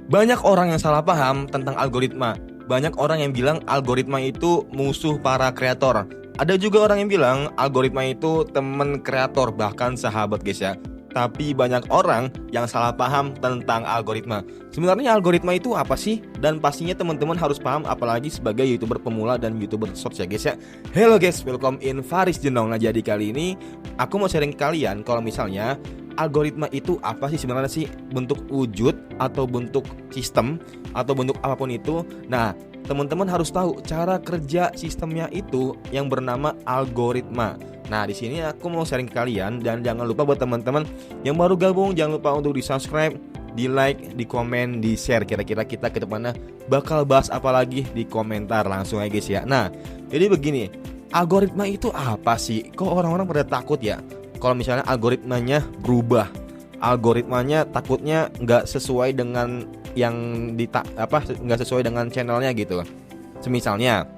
Banyak orang yang salah paham tentang algoritma. Banyak orang yang bilang algoritma itu musuh para kreator. Ada juga orang yang bilang algoritma itu teman kreator, bahkan sahabat guys ya. Tapi banyak orang yang salah paham tentang algoritma. Sebenarnya algoritma itu apa sih? Dan pastinya teman-teman harus paham, apalagi sebagai YouTuber pemula dan YouTuber shorts ya guys ya. Hello guys, welcome in Faris Jenong. Nah, jadi kali ini aku mau sharing ke kalian kalau misalnya algoritma itu apa sih sebenarnya sih, bentuk wujud atau bentuk sistem atau bentuk apapun itu. Nah, teman-teman harus tahu cara kerja sistemnya itu yang bernama algoritma. Nah, di sini aku mau sharing ke kalian, dan jangan lupa buat teman-teman yang baru gabung, jangan lupa untuk di-subscribe, di-like, di-komen, di-share. Kira-kira kita ke depannya bakal bahas apa lagi di komentar langsung aja guys ya. Nah, jadi begini, algoritma itu apa sih? Kok orang-orang pada takut ya kalau misalnya algoritmanya berubah? Algoritmanya takutnya nggak sesuai dengan yang nggak sesuai dengan channelnya gitu. Semisalnya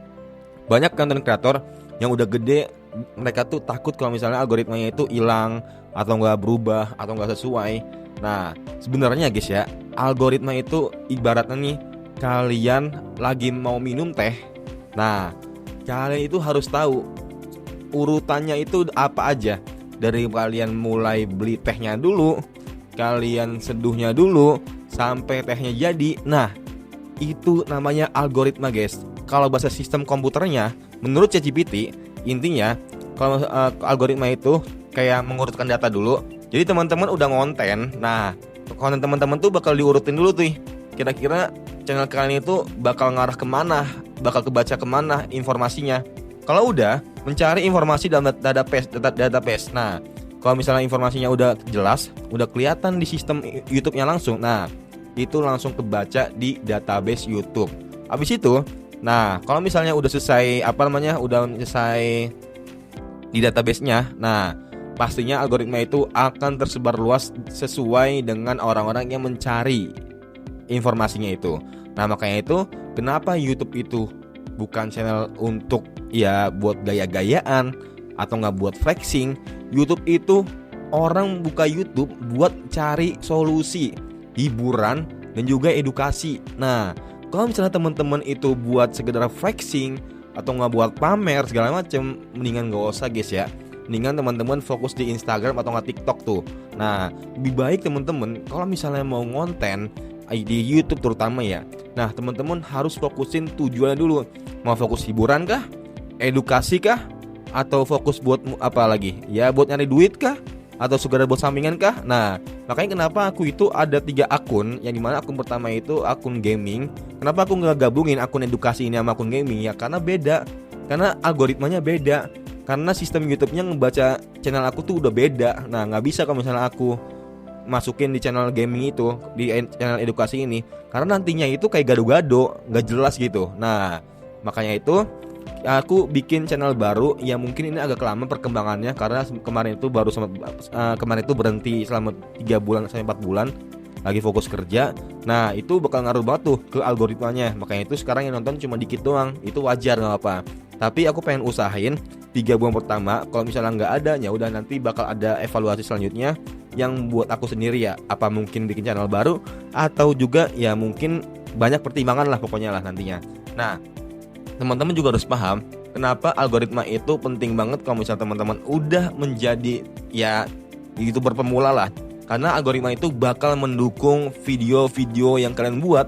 banyak content creator yang udah gede, mereka tuh takut kalau misalnya algoritmanya itu hilang atau nggak berubah atau nggak sesuai. Nah, sebenarnya guys ya, algoritma itu ibaratnya nih, kalian lagi mau minum teh. Nah, kalian itu harus tahu urutannya itu apa aja. Dari kalian mulai beli tehnya dulu, kalian seduhnya dulu, sampai tehnya jadi. Nah, itu namanya algoritma guys. Kalau bahasa sistem komputernya, menurut ChatGPT, intinya kalau algoritma itu kayak mengurutkan data dulu. Jadi teman-teman udah ngonten, nah konten teman-teman tuh bakal diurutin dulu tuh. Kira-kira channel kalian itu bakal ngarah kemana, bakal kebaca kemana informasinya. Kalau udah mencari informasi dalam database. Nah, kalau misalnya informasinya udah jelas, udah kelihatan di sistem YouTube-nya langsung. Nah, itu langsung kebaca di database YouTube. Habis itu, nah, kalau misalnya udah selesai udah selesai di database-nya, nah, pastinya algoritma itu akan tersebar luas sesuai dengan orang-orang yang mencari informasinya itu. Nah, makanya itu kenapa YouTube itu bukan channel untuk ya buat gaya-gayaan atau nggak buat flexing. YouTube itu orang buka YouTube buat cari solusi, hiburan, dan juga edukasi. Nah, kalau misalnya teman-teman itu buat sekedar flexing atau nggak buat pamer segala macem, mendingan nggak usah guys ya. Mendingan teman-teman fokus di Instagram atau nggak TikTok tuh. Nah, lebih baik teman-teman kalau misalnya mau ngonten di YouTube terutama ya. Nah, teman-teman harus fokusin tujuannya dulu. Mau fokus hiburan kah? Edukasi kah? Atau fokus buat apa lagi? Ya buat nyari duit kah? Atau sekedar buat sampingan kah? Nah, makanya kenapa aku itu ada 3 akun. Yang dimana akun pertama itu akun gaming. Kenapa aku nggak gabungin akun edukasi ini sama akun gaming? Ya karena beda. Karena algoritmanya beda. Karena sistem YouTube-nya ngebaca channel aku tuh udah beda. Nah, nggak bisa kalau misalnya aku masukin di channel gaming itu, di channel edukasi ini, karena nantinya itu kayak gado-gado, nggak jelas gitu. Nah, makanya itu aku bikin channel baru. Ya mungkin ini agak lama perkembangannya karena kemarin itu berhenti selama 3 bulan sampai 4 bulan lagi fokus kerja. Nah, itu bakal ngaruh banget tuh ke algoritmanya. Makanya itu sekarang yang nonton cuma dikit doang. Itu wajar, nggak apa. Tapi aku pengen usahain 3 bulan pertama, kalau misalnya nggak ada, ya udah nanti bakal ada evaluasi selanjutnya yang buat aku sendiri ya. Apa mungkin bikin channel baru, atau juga ya mungkin banyak pertimbangan lah pokoknya lah nantinya. Nah, teman-teman juga harus paham kenapa algoritma itu penting banget kalau misalnya teman-teman udah menjadi ya YouTuber pemula lah. Karena algoritma itu bakal mendukung video-video yang kalian buat,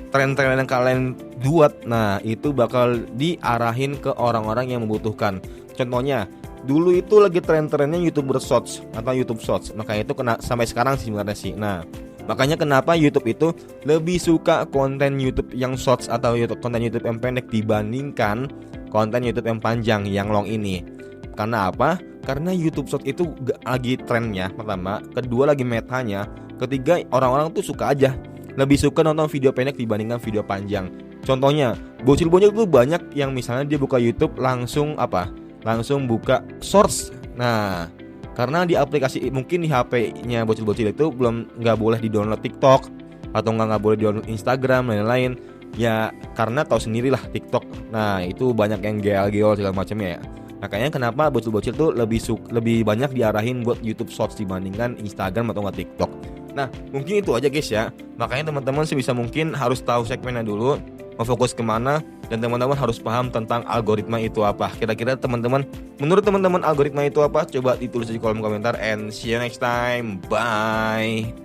tren-tren yang kalian buat. Nah, itu bakal diarahin ke orang-orang yang membutuhkan. Contohnya, dulu itu lagi tren-trennya YouTuber Shorts atau YouTube Shorts. Makanya itu sampai sekarang sih sebenarnya sih. Nah, makanya kenapa YouTube itu lebih suka konten YouTube yang Shorts atau konten YouTube yang pendek dibandingkan konten YouTube yang panjang, yang long ini. Karena apa? Karena YouTube Shorts itu lagi trennya pertama, kedua lagi metanya, ketiga orang-orang tuh suka aja, lebih suka nonton video pendek dibandingkan video panjang. Contohnya, bocil-bocil tuh banyak yang misalnya dia buka YouTube langsung buka Shorts. Nah, karena di aplikasi, mungkin di HP-nya bocil-bocil itu nggak boleh di-download TikTok atau nggak boleh di-download Instagram dan lain-lain. Ya karena tahu sendirilah TikTok. Nah, itu banyak yang geol-geol segala macamnya ya. Makanya kenapa bocil-bocil tuh lebih banyak diarahin buat YouTube Shorts dibandingkan Instagram atau nggak TikTok. Nah, mungkin itu aja guys ya. Makanya teman-teman sebisa mungkin harus tahu segmennya dulu, mau fokus kemana, dan teman-teman harus paham tentang algoritma itu apa. Kira-kira teman-teman, menurut teman-teman algoritma itu apa? Coba ditulis di kolom komentar, and see you next time. Bye.